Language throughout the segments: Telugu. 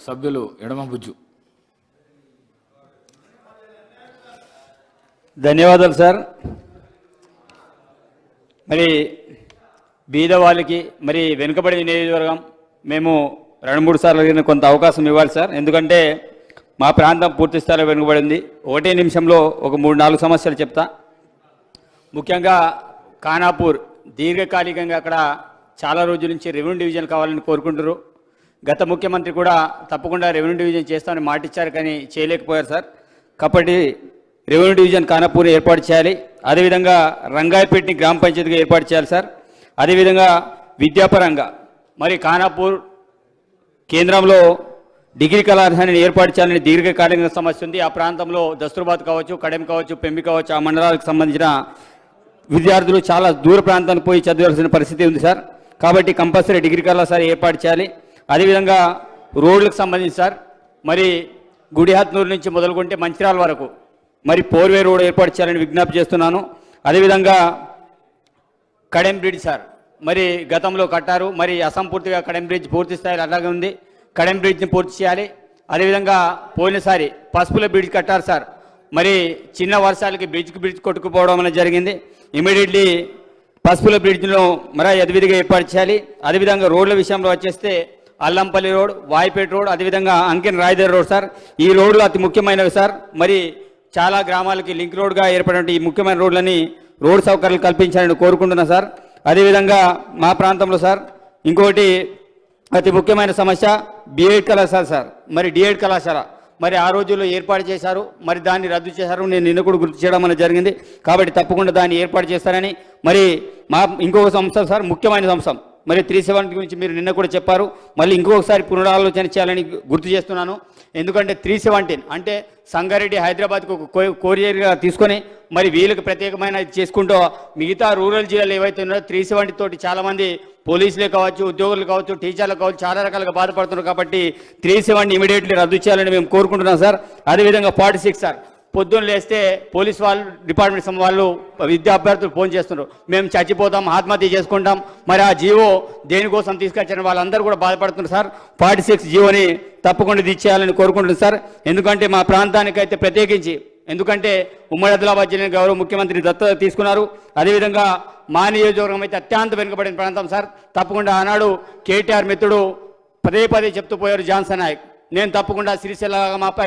సభ్యులు ఎడమబుజ్జు. ధన్యవాదాలు సార్. మరి బీద వాళ్ళకి మరి వెనుకబడిన నియోజకవర్గం మేము 2-3 సార్లు అడిగిన కొంత అవకాశం ఇవ్వాలి సార్. ఎందుకంటే మా ప్రాంతం పూర్తి స్థాయిలో వెనుకబడింది. ఒకటే నిమిషంలో ఒక 3-4 సమస్యలు చెప్తా. ముఖ్యంగా ఖానాపూర్ దీర్ఘకాలికంగా అక్కడ చాలా రోజుల నుంచి రెవెన్యూ డివిజన్ కావాలని కోరుకుంటారు. గత ముఖ్యమంత్రి కూడా తప్పకుండా రెవెన్యూ డివిజన్ చేస్తామని మాటిచ్చారు, కానీ చేయలేకపోయారు సార్. కాబట్టి రెవెన్యూ డివిజన్ ఖానాపూర్ ఏర్పాటు చేయాలి. అదేవిధంగా రంగాయపేటని గ్రామ పంచాయతీగా ఏర్పాటు చేయాలి సార్. అదేవిధంగా విద్యాపరంగా మరి ఖానాపూర్ కేంద్రంలో డిగ్రీ కళాశాలని ఏర్పాటు చేయాలని దీర్ఘకాలిక సమస్య ఉంది. ఆ ప్రాంతంలో దస్తూర్బాద్ కావచ్చు, కడెం కావచ్చు, పెంబి కావచ్చు, ఆ మండలాలకు సంబంధించిన విద్యార్థులు చాలా దూర ప్రాంతానికి పోయి చదవాల్సిన పరిస్థితి ఉంది సార్. కాబట్టి కంపల్సరీ డిగ్రీ కళాశాల ఏర్పాటు చేయాలి. అదేవిధంగా రోడ్లకు సంబంధించి సార్ మరి గుడిహత్నూరు నుంచి మొదలుకుంటే మంచిర్యాల వరకు మరి 4-వే రోడ్ ఏర్పాటు చేయాలని విజ్ఞప్తి చేస్తున్నాను. అదేవిధంగా కడెం బ్రిడ్జ్ సార్ మరి గతంలో కట్టారు, మరి అసంపూర్తిగా కడెం బ్రిడ్జ్ పూర్తి స్థాయిలో అలాగే ఉంది. కడెం బ్రిడ్జ్ని పూర్తి చేయాలి. అదేవిధంగా పోయినసారి పసుపుల బ్రిడ్జ్ కట్టారు సార్, మరి చిన్న వర్షాలకి బ్రిడ్జ్ కొట్టుకుపోవడం అనేది జరిగింది. ఇమీడియట్లీ పసుపుల బ్రిడ్జ్ను మరి యథవిధిగా ఏర్పాటు చేయాలి. అదేవిధంగా రోడ్ల విషయంలో వచ్చేస్తే అల్లంపల్లి రోడ్, వాయిపేట రోడ్, అదేవిధంగా అంకెన్ రాయదేర్ రోడ్ సార్, ఈ రోడ్లు అతి ముఖ్యమైనవి సార్. మరి చాలా గ్రామాలకి లింక్ రోడ్గా ఏర్పడిన ఈ ముఖ్యమైన రోడ్లని రోడ్ సౌకర్యాలు కల్పించాలని కోరుకుంటున్నా సార్. అదేవిధంగా మా ప్రాంతంలో సార్ ఇంకోటి అతి ముఖ్యమైన సమస్య బిఎడ్ కళాశాల సార్. మరి డిఎడ్ కళాశాల మరి ఆ రోజుల్లో ఏర్పాటు చేశారు, మరి దాన్ని రద్దు చేశారు. నేను నిన్న కూడా గుర్తు చేయడం అనేది జరిగింది. కాబట్టి తప్పకుండా దాన్ని ఏర్పాటు చేస్తారని మరి మా ఇంకొక సంస్థ సార్ ముఖ్యమైన సంస్థ మరి 370 గురించి మీరు నిన్న కూడా చెప్పారు. మళ్ళీ ఇంకొకసారి పునరాలోచన చేయాలని గుర్తు చేస్తున్నాను. ఎందుకంటే 317 అంటే సంగారెడ్డి హైదరాబాద్కు ఒక కోరియర్గా తీసుకొని మరి వీళ్ళకి ప్రత్యేకమైన ఇది చేసుకుంటూ మిగతా రూరల్ జిల్లాలు ఏవైతే ఉన్నాయో 370 తోటి చాలామంది పోలీసులే కావచ్చు, ఉద్యోగులు కావచ్చు, టీచర్లు కావచ్చు చాలా రకాలుగా బాధపడుతున్నారు. కాబట్టి 370 ఇమీడియట్లీ రద్దు చేయాలని మేము కోరుకుంటున్నాం సార్. అదేవిధంగా 46 సార్ పొద్దున్న లేస్తే పోలీస్ వాళ్ళు డిపార్ట్మెంట్ వాళ్ళు విద్యా అభ్యర్థులు ఫోన్ చేస్తున్నారు, మేము చచ్చిపోతాం, ఆత్మహత్య చేసుకుంటాం. మరి ఆ జీవో దేనికోసం తీసుకొచ్చిన వాళ్ళందరూ కూడా బాధపడుతున్నారు సార్. 46 జీవోని తప్పకుండా ఇచ్చేయాలని కోరుకుంటున్నాం సార్. ఎందుకంటే మా ప్రాంతానికైతే ప్రత్యేకించి ఎందుకంటే ఉమ్మడి ఆదిలాబాద్ జిల్లా గౌరవ ముఖ్యమంత్రి దత్తత తీసుకున్నారు. అదేవిధంగా మా నియోజకవర్గం అయితే అత్యంత వెనుకబడిన ప్రాంతం సార్. తప్పకుండా ఆనాడు కేటీఆర్ మిత్రుడు పదే చెప్తూ పోయారు జాన్సన్ నాయక్, నేను తప్పకుండా సిరిసిల్ల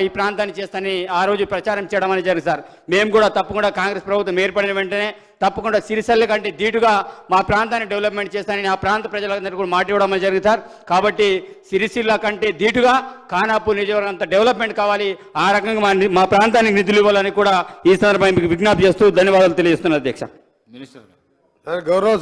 ఈ ప్రాంతాన్ని చేస్తానని ఆ రోజు ప్రచారం చేయడం అనేది జరిగింది సార్. మేము కూడా తప్పకుండా కాంగ్రెస్ ప్రభుత్వం ఏర్పడిన వెంటనే తప్పకుండా సిరిసిల్ల కంటే ధీటుగా మా ప్రాంతాన్ని డెవలప్మెంట్ చేస్తానని ఆ ప్రాంత ప్రజలందరూ కూడా మాట ఇవ్వడం అనేది జరిగింది సార్. కాబట్టి సిరిసిల్ల కంటే ధీటుగా ఖానాపూర్ నియోజకవర్గం అంత డెవలప్మెంట్ కావాలి, ఆ రకంగా మా ప్రాంతానికి నిధులు ఇవ్వాలని కూడా ఈ సందర్భంగా మీకు విజ్ఞప్తి చేస్తూ ధన్యవాదాలు తెలియజేస్తున్నాను అధ్యక్ష. మినిస్టర్ గౌరవ